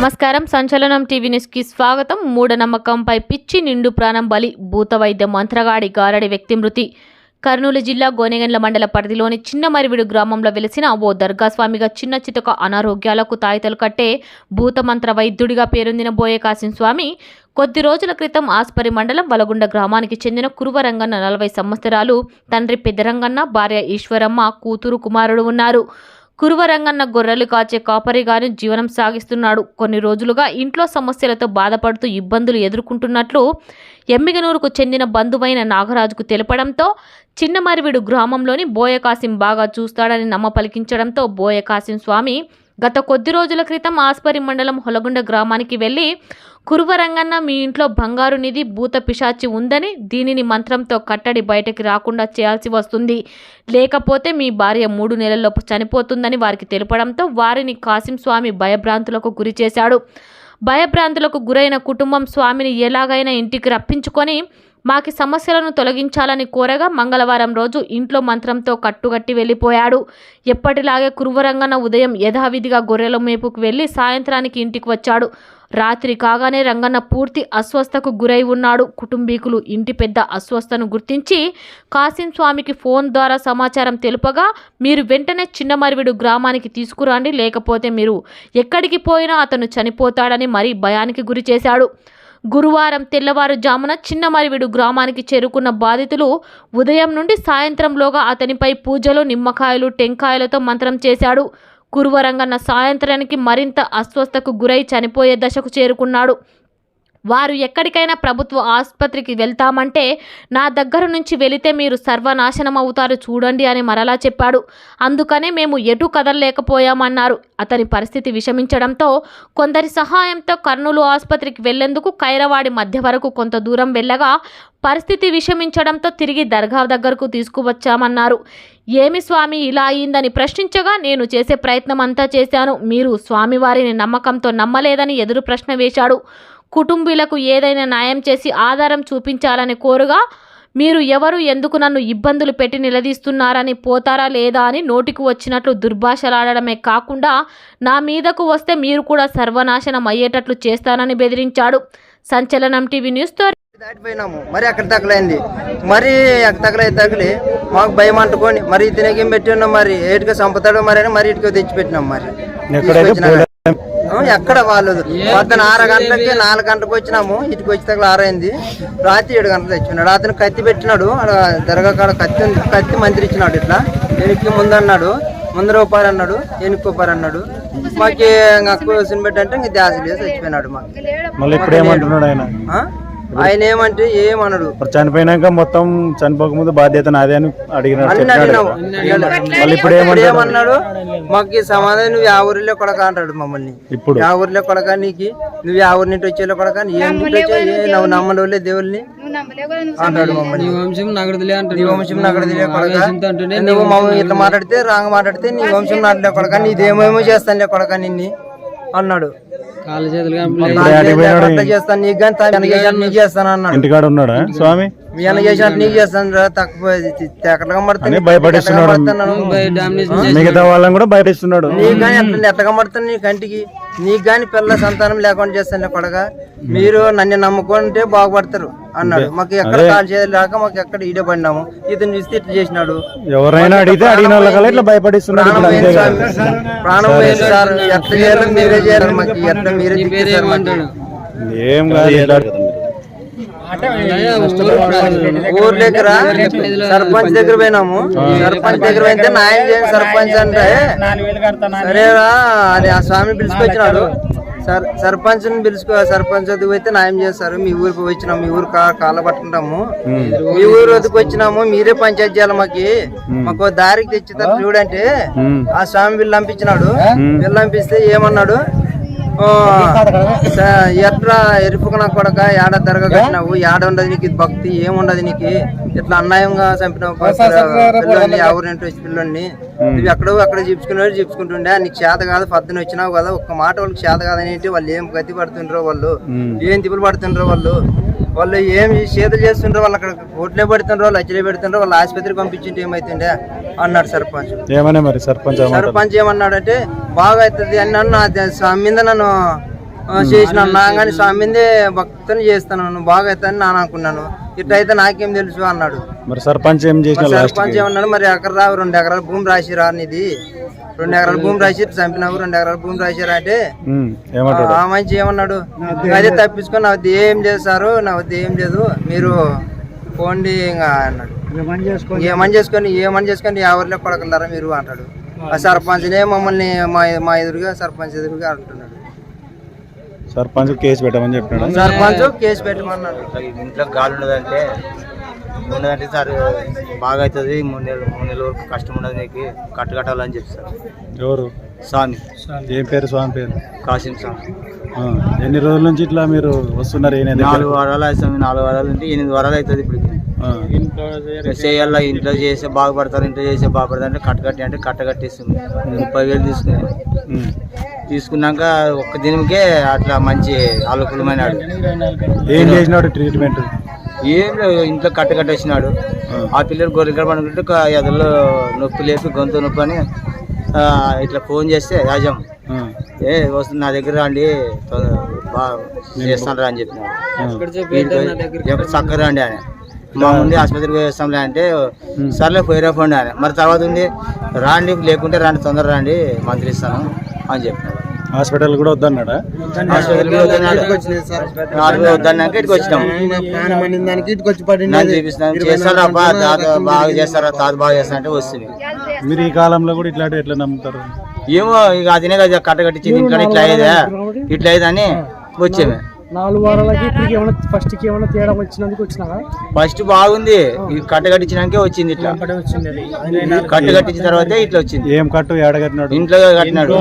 నమస్కారం. సంచలనం TV news కి స్వాగతం. మూఢనమ్మకంపై పిచ్చి నిండు ప్రాణం బలి. భూత వైద్య మంత్రగాడి గారడి వ్యక్తి మృతి. కర్నూలు జిల్లా గోనెగండ్ల మండల పరిధిలోని చిన్నమరివిడు గ్రామంలో వెలిసిన ఓ దర్గా స్వామిగా చిన్న చితక అనారోగ్యాలకు తాయితలు కట్టే భూతమంత్ర వైద్యుడిగా పేరొందిన బోయ కాసిం స్వామి కొద్ది రోజుల క్రితం ఆస్పరి మండలం వలగుండ గ్రామానికి చెందిన కురువరంగన్న 40 సంవత్సరాలు, తండ్రి పెద్దరంగన్న, భార్య ఈశ్వరమ్మ, కూతురు కుమారుడు ఉన్నారు. కురువరంగన్న గొర్రెలు కాచే కాపరిగాను జీవనం సాగిస్తున్నాడు. కొన్ని రోజులుగా ఇంట్లో సమస్యలతో బాధపడుతూ ఇబ్బందులు ఎదుర్కొంటున్నట్లు ఎమ్మిగనూరుకు చెందిన బంధువైన నాగరాజుకు తెలపడంతో చిన్నమరివిడు గ్రామంలోని బోయ కాసిం బాగా చూస్తాడని నమ్మపలికించడంతో బోయ కాసిం స్వామి గత కొద్ది రోజుల క్రితం ఆస్పరి మండలం హొలగుండ గ్రామానికి వెళ్ళి, కురువరంగన్న, మీ ఇంట్లో బంగారు నిధి భూత పిశాచి ఉందని, దీనిని మంత్రంతో కట్టడి బయటకి రాకుండా చేయాల్సి వస్తుంది, లేకపోతే మీ భార్య 3 నెలల్లోపు చనిపోతుందని వారికి తెలపడంతో వారిని కాసిం స్వామి భయభ్రాంతులకు గురి చేశాడు. భయభ్రాంతులకు గురైన కుటుంబం స్వామిని ఎలాగైనా ఇంటికి రప్పించుకొని మాకి సమస్యలను తొలగించాలని కోరగా మంగళవారం రోజు ఇంట్లో మంత్రంతో కట్టుగట్టి వెళ్ళిపోయాడు. ఎప్పటిలాగే కురువరంగన్న ఉదయం యథావిధిగా గొర్రెల మేపుకు వెళ్ళి సాయంత్రానికి ఇంటికి వచ్చాడు. రాత్రి కాగానే రంగన్న పూర్తి అస్వస్థకు గురై ఉన్నాడు. కుటుంబీకులు ఇంటి పెద్ద అస్వస్థను గుర్తించి కాసిం స్వామికి ఫోన్ ద్వారా సమాచారం తెలుపగా, మీరు వెంటనే చిన్నమరివిడు గ్రామానికి తీసుకురండి, లేకపోతే మీరు ఎక్కడికి పోయినా అతను చనిపోతాడని మరీ భయానికి గురి చేశాడు. గురువారం తెల్లవారుజామున చిన్నమరివిడు గ్రామానికి చేరుకున్న బాధితులు ఉదయం నుండి సాయంత్రంలోగా అతనిపై పూజలు, నిమ్మకాయలు, టెంకాయలతో మంత్రం చేశాడు. కురువరంగన్న సాయంత్రానికి మరింత అస్వస్థకు గురై చనిపోయే దశకు చేరుకున్నాడు. వారు ఎక్కడికైనా ప్రభుత్వ ఆసుపత్రికి వెళ్తామంటే నా దగ్గర నుంచి వెళితే మీరు సర్వనాశనం అవుతారు చూడండి అని మరలా చెప్పాడు. అందుకనే మేము ఎటు కదలలేకపోయామన్నారు. అతని పరిస్థితి విషమించడంతో కొందరి సహాయంతో కర్నూలు ఆసుపత్రికి వెళ్లేందుకు కైరవాడి మధ్య వరకు కొంత దూరం వెళ్ళగా పరిస్థితి విషమించడంతో తిరిగి దర్గా దగ్గరకు తీసుకువచ్చామన్నారు. ఏమి స్వామి ఇలా అయిందని ప్రశ్నించగా, నేను చేసే ప్రయత్నం అంతా చేశాను, మీరు స్వామివారిని నమ్మకంతో నమ్మలేదని ఎదురు ప్రశ్న వేశాడు. కుటుంబీలకు ఏదైనా న్యాయం చేసి ఆధారం చూపించాలని కోరుగా, మీరు ఎవరు, ఎందుకు నన్ను ఇబ్బందులు పెట్టి నిలదీస్తున్నారని, పోతారా లేదా అని నోటికి వచ్చినట్లు దుర్భాషలాడడమే కాకుండా నా మీదకు వస్తే మీరు కూడా సర్వనాశనం అయ్యేటట్లు చేస్తానని బెదిరించాడు. సంచలనం టీవీ న్యూస్తో దాటిపోయినాము. మరి అక్కడ తగలైంది, మరి అక్కడ తగిలి మాకు భయం అంటుకొని మరి తినగేం పెట్టి ఉన్నాం, మరి ఏటికి చంపుతాడో మరి అని మరి ఇటుక తెచ్చిపెట్టినాం. మరి ఎక్కడ వాళ్ళు పొద్దున 6 గంటలకి 4 గంటలకు వచ్చినాము, ఇటుకు వచ్చి తగల 6 అయింది. రాత్రి 7 గంటలు తెచ్చినాడు. అతను కత్తి పెట్టినాడు, దర్గా కాడ కత్తి మంత్రి ఇచ్చినాడు. ఇట్లా వెనక్కి ముందన్నాడు, ముందర రూపాయలు అన్నాడు, వెనక్కి రూపాయలు అన్నాడు. మాకు క్వశ్చన్ పెట్టంటే ఇంక ధ్యాస లేదు, చచ్చిపోయినాడు. మాకు ఆయన ఏమంటే ఏమన్నాడు, చనిపోయినాక మొత్తం చనిపోకముందు బాధ్యత నాదే అని అడిగినాడు. ఏమన్నాడు, మాకు సమాధానం నువ్వు ఆ ఊరిలో కొడక అంటాడు మమ్మల్ని. ఇప్పుడు ఆ ఊరిలో కొడక, నీకు నువ్వు ఆ ఊరి నుండి వచ్చేలో కొడక, నువ్వు నమ్మలే దేవుల్ని అంటాడు మమ్మల్ని. నీ వంశం నగడదిలే కొడక, నువ్వు ఇట్లా మాట్లాడితే రాంగ మాట్లాడితే నీ వంశం నాటలే కొడక, నీదేమేమో చేస్తానులే కొడక నిన్ను అన్నాడు. చేస్తాను నీకు నీకు చేస్తాను అన్నాడు. ఇంటికాడ ఉన్నాడా స్వామి? మీ అన్న చేసినట్టు నీకు చేస్తాను, తక్కువ మిగతా వాళ్ళని కూడా బయటిస్తున్నాడు. నీకు కానీ ఎట్లా కనబడుతుంది నీ కంటికి, నీకు కానీ పిల్ల సంతానం లేకుండా చేస్తాను కొడగా, మీరు నన్ను నమ్ముకుంటే బాగుపడతారు అన్నాడు. మాకు ఎక్కడ కాల్ చేయలేక మాకు ఎక్కడ ఈడే పడినాము. ఇతను చూస్తే ఇట్లా చేసినాడు. ఎవరైనా అడిగితే అడిగిన వాళ్ళ ఇట్లా భయపడిస్తున్నాడు. ప్రాణం పోయింది సార్, ఎట్లా చేయాలి మీరే చేయాలి, మాకు ఎట్లా మీరే ఏం కాదు. ఊరు దగ్గర సర్పంచ్ దగ్గర పోయినాము. సర్పంచ్ దగ్గర పోయితే న్యాయం చేయండి సర్పంచ్ అంటే, సరేరా అది ఆ స్వామి పిలుచుకొచ్చినాడు. సర్పంచ్ సర్పంచ్ వద్దకు పోతే న్యాయం చేస్తారు. మీ ఊరికి వచ్చినాము, మీ ఊరు కాళ్ళ పట్టుకుంటాము, మీ ఊరు వద్దకు వచ్చినాము, మీరే పంచాయతీ చేయాలి, మాకు దారికి తెచ్చుతారు చూడంటే ఆ స్వామి వీళ్ళు పంపించినాడు. వీళ్ళు పంపిస్తే ఏమన్నాడు, ఎట్లా ఎరుపుకున్నా కొడక, ఏడ దరగా కట్టినావు, ఏడ ఉండదు నీకు భక్తి, ఏముండదు నీకు, ఇట్లా అన్యాయంగా చంపినావు పిల్లల్ని, ఎవరింటి వచ్చి పిల్లల్ని, నువ్వు ఎక్కడో అక్కడ చూపించుకుంటుండే, నీకు చేత కాదు, పద్దున వచ్చినావు కదా, ఒక్క మాట వాళ్ళకి చేత కాదనేంటి, వాళ్ళు ఏం గతి పడుతుండ్రో, వాళ్ళు ఏం తిప్పులు పడుతుండ్రో, వాళ్ళు ఏం చేతులు చేస్తుండ్రో, వాళ్ళు అక్కడ కోట్లే పెడుతుండ్రో, లచ్చలే పెడుతుండ్రో, వాళ్ళు ఆసుపత్రికి పంపించింటే ఏమైతుండే అన్నాడు సర్పంచ్. ఏమన్నా మరి సర్పంచ్ ఏమన్నాడంటే బాగా అవుతుంది అని నన్ను మీద నన్ను చేసినాను నా కానీ స్వామి మీదే భక్తిని చేస్తాను, నువ్వు బాగా అవుతాను నేను అనుకున్నాను. ఇట్లయితే నాకేం తెలుసు అన్నాడు. మరి సర్పంచ్ ఏం చేసిన సర్పంచ్ ఏమన్నాడు, మరి ఎకరా 2 ఎకరాల భూమి రాసిరా నీది, 2 ఎకరాల భూమి రాసి చంపినావు, 2 ఎకరాల భూమి రాసిరా అంటే ఆ మంచి ఏమన్నాడు, అదే తప్పించుకొని నా వద్ద ఏం చేస్తారు, నా వద్ద ఏం లేదు, మీరు పోండి ఇంకా అన్నాడు. ఏమని చేసుకొని ఎవరిలో పడకలారా మీరు అంటాడు. ఆ సర్పంచ్నే మమ్మల్ని మా ఎదురుగా సర్పంచ్ ఎదురుగా అంటున్నాడు. సర్పంచ్ కేసు పెట్టమని చెప్పినాడు. సర్పంచ్ కేసు పెట్టమన్నాడు. ఇంట్లో గాలి ఉన్నదంటే సార్ బాగా అవుతుంది, 3 నెలల వరకు కష్టం ఉండదు, నీకు కట్టాలని చెప్తారు. ఎవరు? స్వామి. ఏం పేరు స్వామి పేరు? కాసిం స్వామి. ఎన్ని రోజుల నుంచి ఇట్లా మీరు వస్తున్నారు? 4 వారాలు అవుతుంది, 4 వారాలు ఉంటే 8 వారాలు అవుతుంది. ఇప్పుడు చేయాల ఇంట్లో చేస్తే బాగుపడతారు, ఇంట్లో చేస్తే బాగుపడతారు అంటే కట్టకట్టేస్తుంది. 30,000 తీసుకున్నాక ఒక్క దినకే అట్లా మంచి ఆలోకులమైనాడు. ఏం చేసినాడు ట్రీట్మెంట్? ఏం లేదు, ఇంట్లో కట్టేసినాడు. ఆ పిల్లలు గొర్రెలు పడుకుంటే ఎదలో నొప్పి లేపి గొంతు నొప్పి అని ఇట్లా ఫోన్ చేస్తే రాజం వస్తుంది నా దగ్గర రండి బాగా చేస్తాను అని చెప్పినాడు. చక్కర రండి అని మా ముందే ఆసుపత్రికి వేస్తాంలే అంటే సర్లే పోయిరాఫండి అని. మరి తర్వాత ఉంది రాండి, లేకుంటే రండి, తొందర రండి, మందులు ఇస్తాను అని చెప్పినాడు. హాస్పిటల్ కూడా వద్దన్నాడా? హాస్పిటల్ కూడా వద్దన్నాడు. వద్దన్నాక ఇటుకు వచ్చినాం, నన్ను చూపిస్తాను, చేస్తారా బాగా చేస్తారా, తాత బాగా చేస్తారా అంటే వస్తుంది. మీరు ఈ కాలంలో కూడా ఇట్లాంటి ఎట్లా నమ్ముతారు? ఏమో ఇక అదినే కదా కట్టకట్టించింది, ఇంట్లో ఇట్లా అయ్యేదని వచ్చామే. 4 వారాలకి ఇప్పటికి ఏమైనా ఫస్ట్కి ఏమైనా తేడా వచ్చినందుకు వచ్చినాగా? ఫస్ట్ బాగుంది, ఈ కట్టకట్టించినాకే వచ్చింది. ఇట్లా కట్టకట్టించిన తర్వాత ఇట్లా వచ్చింది. ఏం కట్టు ఏడగట్టినాడు? ఇంట్లో కట్టినాడు.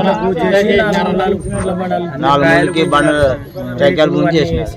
4 బండలు టెంకాయలు భూమి చేసినాడు.